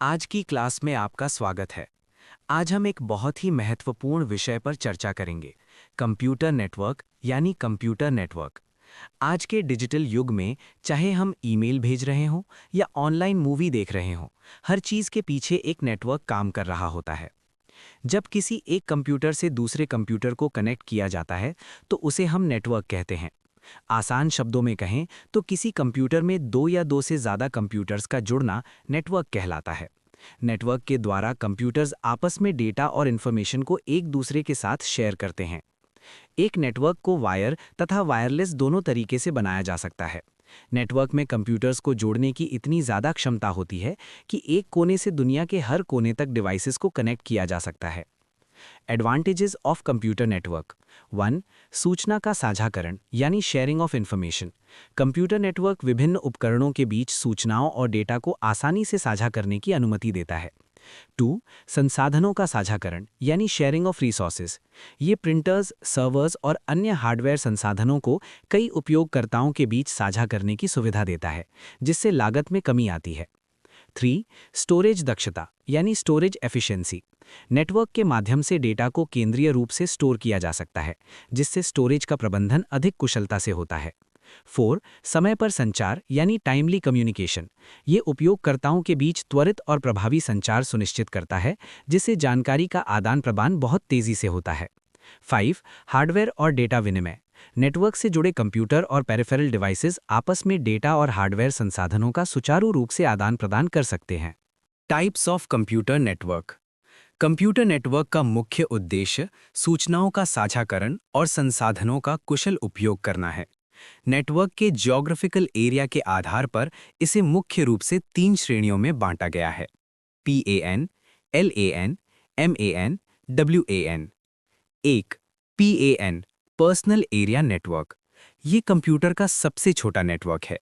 आज की क्लास में आपका स्वागत है। आज हम एक बहुत ही महत्वपूर्ण विषय पर चर्चा करेंगे, कंप्यूटर नेटवर्क यानी कंप्यूटर नेटवर्क। आज के डिजिटल युग में चाहे हम ईमेल भेज रहे हों या ऑनलाइन मूवी देख रहे हों, हर चीज़ के पीछे एक नेटवर्क काम कर रहा होता है। जब किसी एक कंप्यूटर से दूसरे कंप्यूटर को कनेक्ट किया जाता है, तो उसे हम नेटवर्क कहते हैं। आसान शब्दों में कहें तो किसी कंप्यूटर में दो या दो से ज़्यादा कंप्यूटर्स का जुड़ना नेटवर्क कहलाता है। नेटवर्क के द्वारा कंप्यूटर्स आपस में डेटा और इन्फॉर्मेशन को एक दूसरे के साथ शेयर करते हैं। एक नेटवर्क को वायर तथा वायरलेस दोनों तरीके से बनाया जा सकता है। नेटवर्क में कंप्यूटर्स को जोड़ने की इतनी ज़्यादा क्षमता होती है कि एक कोने से दुनिया के हर कोने तक डिवाइसेस को कनेक्ट किया जा सकता है। Advantages of computer network 1. सूचना का साझाकरण यानी sharing of information. Computer network विभिन्न उपकरणों के बीच सूचनाओं और डेटा को आसानी से साझा करने की अनुमति देता है। 2. संसाधनों का साझाकरण यानी शेयरिंग ऑफ रिसोर्सेज। ये प्रिंटर्स, सर्वर्स और अन्य हार्डवेयर संसाधनों को कई उपयोगकर्ताओं के बीच साझा करने की सुविधा देता है, जिससे लागत में कमी आती है। 3. स्टोरेज दक्षता यानी स्टोरेज एफिशिएंसी। नेटवर्क के माध्यम से डेटा को केंद्रीय रूप से स्टोर किया जा सकता है, जिससे स्टोरेज का प्रबंधन अधिक कुशलता से होता है। 4. समय पर संचार यानी टाइमली कम्युनिकेशन। ये उपयोगकर्ताओं के बीच त्वरित और प्रभावी संचार सुनिश्चित करता है, जिससे जानकारी का आदान प्रदान बहुत तेजी से होता है। 5. हार्डवेयर और डेटा विनिमय। नेटवर्क से जुड़े कंप्यूटर और पेरिफेरल डिवाइसेस आपस में डेटा और हार्डवेयर संसाधनों का सुचारू रूप से आदान प्रदान कर सकते हैं। Types of computer network. Computer network का मुख्य उद्देश्य सूचनाओं का साझाकरण और संसाधनों का कुशल उपयोग करना है। नेटवर्क के ज्योग्राफिकल एरिया के आधार पर इसे मुख्य रूप से 3 श्रेणियों में बांटा गया है: PAN, LAN, MAN, WAN। 1. PAN personal area network. ये कंप्यूटर का सबसे छोटा नेटवर्क है।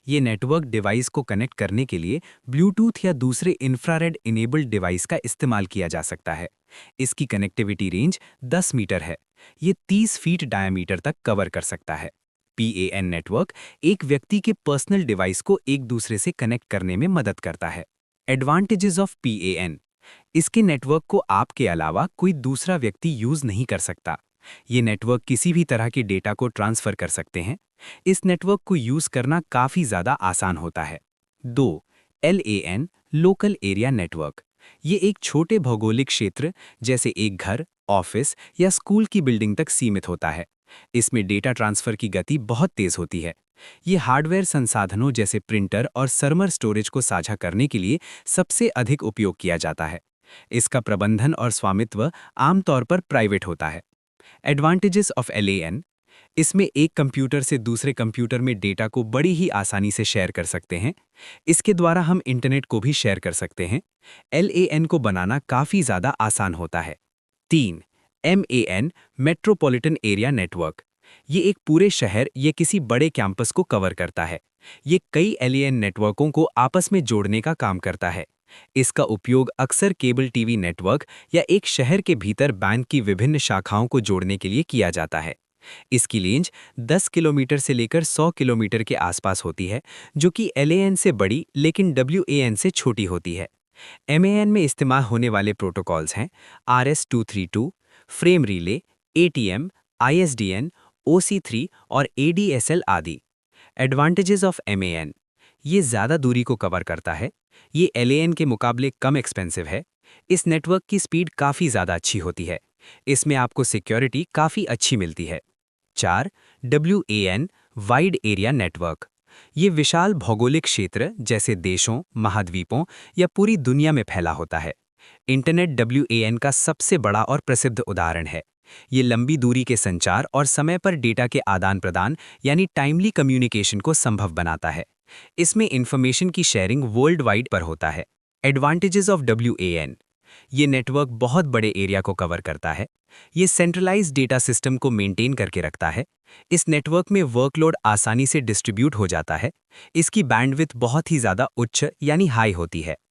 ये नेटवर्क डिवाइस को कनेक्ट करने के लिए ब्लूटूथ या दूसरे इंफ्रारेड इनेबल्ड डिवाइस का इस्तेमाल किया जा सकता है। इसकी कनेक्टिविटी रेंज 10 मीटर है। ये 30 फीट डायमीटर तक कवर कर सकता है। PAN नेटवर्क एक व्यक्ति के पर्सनल डिवाइस को एक दूसरे से कनेक्ट करने में मदद करता है। Advantages of PAN। इसके नेटवर्क को आपके अलावा कोई दूसरा व्यक्ति यूज नहीं कर सकता। ये नेटवर्क किसी भी तरह के डेटा को ट्रांसफर कर सकते हैं। इस नेटवर्क को यूज करना काफी ज्यादा आसान होता है। 2. LAN local area network. ये एक छोटे भौगोलिक क्षेत्र जैसे एक घर, ऑफिस या स्कूल की बिल्डिंग तक सीमित होता है। इसमें डेटा ट्रांसफर की गति बहुत तेज होती है। ये हार्डवेयर संसाधनों जैसे प्रिंटर और सर्वर स्टोरेज को साझा करने के लिए सबसे अधिक उपयोग किया जाता है। इसका प्रबंधन और स्वामित्व आमतौर पर प्राइवेट होता है। Advantages of LAN। इसमें एक कंप्यूटर से दूसरे कंप्यूटर में डेटा को बड़ी ही आसानी से शेयर कर सकते हैं। इसके द्वारा हम इंटरनेट को भी शेयर कर सकते हैं। LAN को बनाना काफ़ी ज़्यादा आसान होता है। 3. MAN metropolitan area network. ये एक पूरे शहर या किसी बड़े कैंपस को कवर करता है। ये कई LAN नेटवर्कों को आपस में जोड़ने का काम करता है। इसका उपयोग अक्सर केबल टीवी नेटवर्क या एक शहर के भीतर बैंक की विभिन्न शाखाओं को जोड़ने के लिए किया जाता है। इसकी रेंज 10 किलोमीटर से लेकर 100 किलोमीटर के आसपास होती है, जो कि LAN से बड़ी लेकिन WAN से छोटी होती है। MAN में इस्तेमाल होने वाले प्रोटोकॉल्स हैं RS-232, frame relay, ATM, ISDN, OC3 और ADSL आदि। Advantages of MAN। ये ज़्यादा दूरी को कवर करता है। ये LAN के मुकाबले कम एक्सपेंसिव है। इस नेटवर्क की स्पीड काफ़ी ज़्यादा अच्छी होती है। इसमें आपको सिक्योरिटी काफ़ी अच्छी मिलती है। 4. WAN wide area network. ये विशाल भौगोलिक क्षेत्र जैसे देशों, महाद्वीपों या पूरी दुनिया में फैला होता है। इंटरनेट WAN का सबसे बड़ा और प्रसिद्ध उदाहरण है। ये लंबी दूरी के संचार और समय पर डेटा के आदान प्रदान यानी टाइमली कम्युनिकेशन को संभव बनाता है। इसमें इंफॉर्मेशन की शेयरिंग वर्ल्ड वाइड पर होता है। Advantages of WAN। ये नेटवर्क बहुत बड़े एरिया को कवर करता है। ये सेंट्रलाइज्ड डेटा सिस्टम को मेंटेन करके रखता है। इस नेटवर्क में वर्कलोड आसानी से डिस्ट्रीब्यूट हो जाता है। इसकी बैंडविड्थ बहुत ही ज़्यादा उच्च यानी हाई होती है।